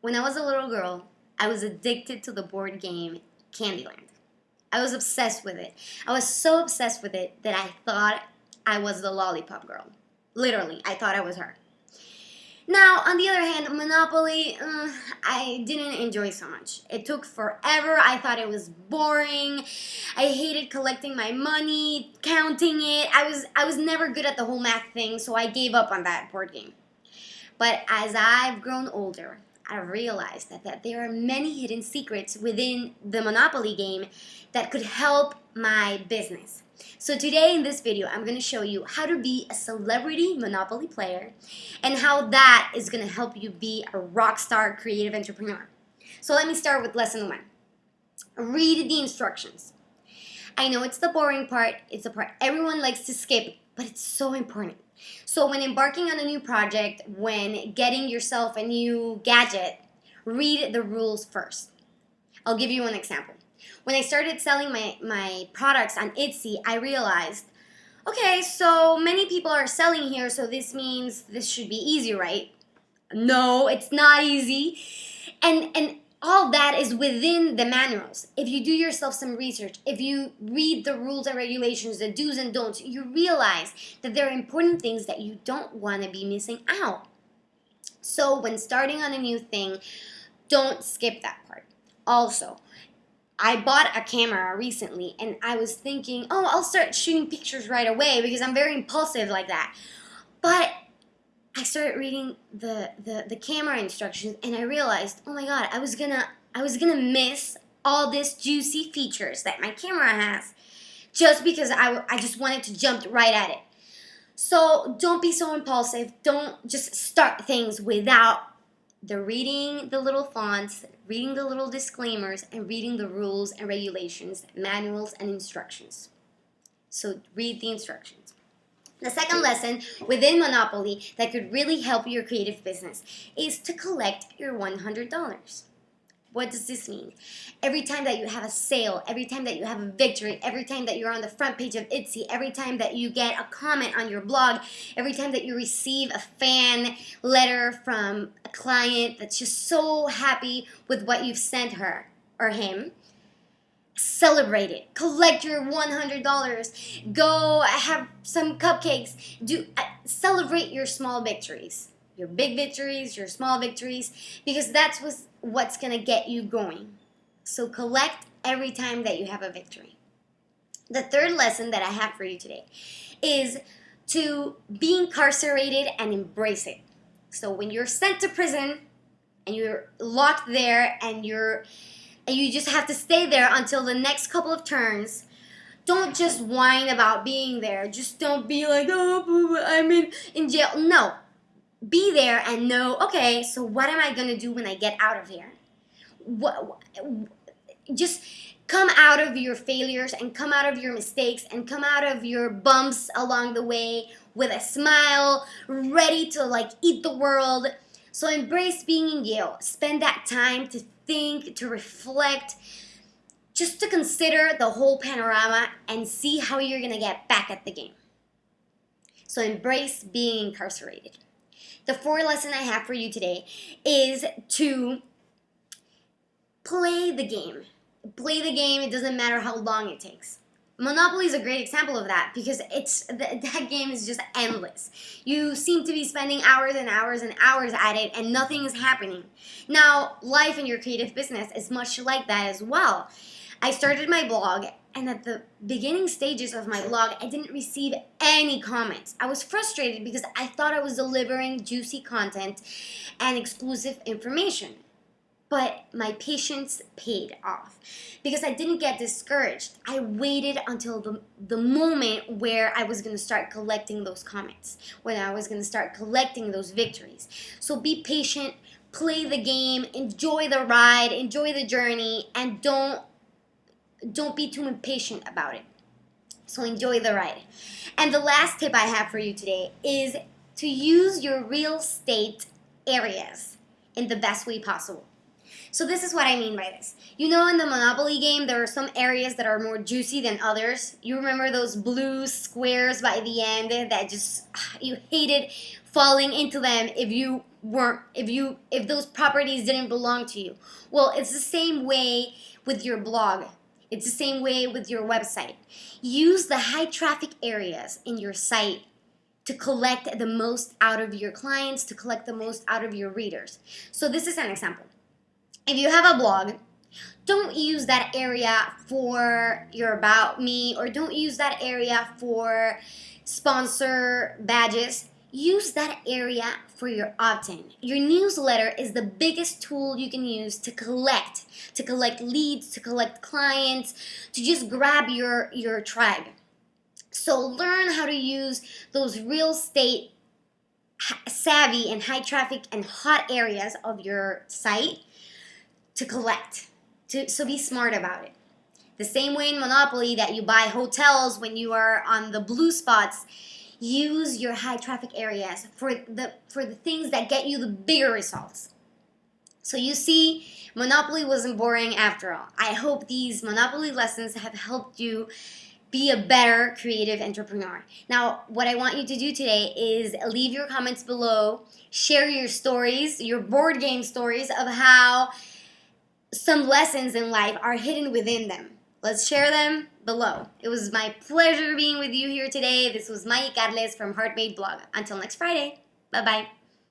When I was a little girl, I was addicted to the board game Candyland. I was obsessed with it. I was so obsessed with it that I thought I was the lollipop girl. Literally, I thought I was her. Now, on the other hand, Monopoly, I didn't enjoy so much. It took forever. I thought it was boring. I hated collecting my money, counting it. I was never good at the whole math thing, so I gave up on that board game. But as I've grown older, I've realized that there are many hidden secrets within the Monopoly game that could help my business. So today in this video, I'm going to show you how to be a celebrity Monopoly player and how that is going to help you be a rock star creative entrepreneur. So let me start with lesson 1. Read the instructions. I know it's the boring part, it's the part everyone likes to skip, but it's so important. So when embarking on a new project, when getting yourself a new gadget, read the rules first. I'll give you an example. When I started selling my products on Etsy, I realized, okay, so many people are selling here, so this means this should be easy, right? No, it's not easy. And all that is within the manuals. If you do yourself some research, if you read the rules and regulations, the do's and don'ts, you realize that there are important things that you don't want to be missing out. So when starting on a new thing, don't skip that part. Also, I bought a camera recently and I was thinking, oh, I'll start shooting pictures right away because I'm very impulsive like that. But I started reading the camera instructions and I realized, oh my god, I was gonna miss all these juicy features that my camera has just because I just wanted to jump right at it. So don't be so impulsive. Don't just start things without reading the little fonts, reading the little disclaimers, and reading the rules and regulations, manuals and instructions. So read the instructions. The second lesson within Monopoly that could really help your creative business is to collect your $100. What does this mean? Every time that you have a sale, every time that you have a victory, every time that you're on the front page of Etsy, every time that you get a comment on your blog, every time that you receive a fan letter from a client that's just so happy with what you've sent her or him, celebrate it. Collect your $100. Go have some cupcakes. Celebrate your small victories. Your big victories, your small victories, because that's what's going to get you going. So collect every time that you have a victory. The third lesson that I have for you today is to be incarcerated and embrace it. So when you're sent to prison and you're locked there and you just have to stay there until the next couple of turns, don't just whine about being there. Just don't be like, oh, I'm in jail. No. Be there and know, okay, so what am I going to do when I get out of here? Just come out of your failures and come out of your mistakes and come out of your bumps along the way with a smile, ready to eat the world. So embrace being in jail. Spend that time to think, to reflect, just to consider the whole panorama and see how you're going to get back at the game. So embrace being incarcerated. The fourth lesson I have for you today is to play the game. Play the game, it doesn't matter how long it takes. Monopoly is a great example of that because that game is just endless. You seem to be spending hours and hours and hours at it and nothing is happening. Now, life in your creative business is much like that as well. I started my blog, and at the beginning stages of my blog, I didn't receive any comments. I was frustrated because I thought I was delivering juicy content and exclusive information. But my patience paid off because I didn't get discouraged. I waited until the moment where I was going to start collecting those comments, when I was going to start collecting those victories. So be patient, play the game, enjoy the ride, enjoy the journey, and don't be too impatient about it. So enjoy the ride. And the last tip I have for you today is to use your real estate areas in the best way possible. So this is what I mean by this. You know, in the Monopoly game, there are some areas that are more juicy than others. You remember those blue squares by the end that just you hated falling into them if those properties didn't belong to you. Well, it's the same way with your blog. It's the same way with your website. Use the high traffic areas in your site to collect the most out of your clients, to collect the most out of your readers. So this is an example. If you have a blog, don't use that area for your About Me, or don't use that area for sponsor badges. Use that area for your opt-in. Your newsletter is the biggest tool you can use to collect leads, to collect clients, to just grab your tribe. So learn how to use those real estate savvy and high traffic and hot areas of your site to collect. So be smart about it. The same way in Monopoly that you buy hotels when you are on the blue spots, use your high traffic areas for the things that get you the bigger results. So you see, Monopoly wasn't boring after all. I hope these Monopoly lessons have helped you be a better creative entrepreneur. Now, what I want you to do today is leave your comments below, share your stories, your board game stories of how some lessons in life are hidden within them. Let's share them below. It was my pleasure being with you here today. This was Mayi Carles from Heart Made Blog. Until next Friday, bye-bye.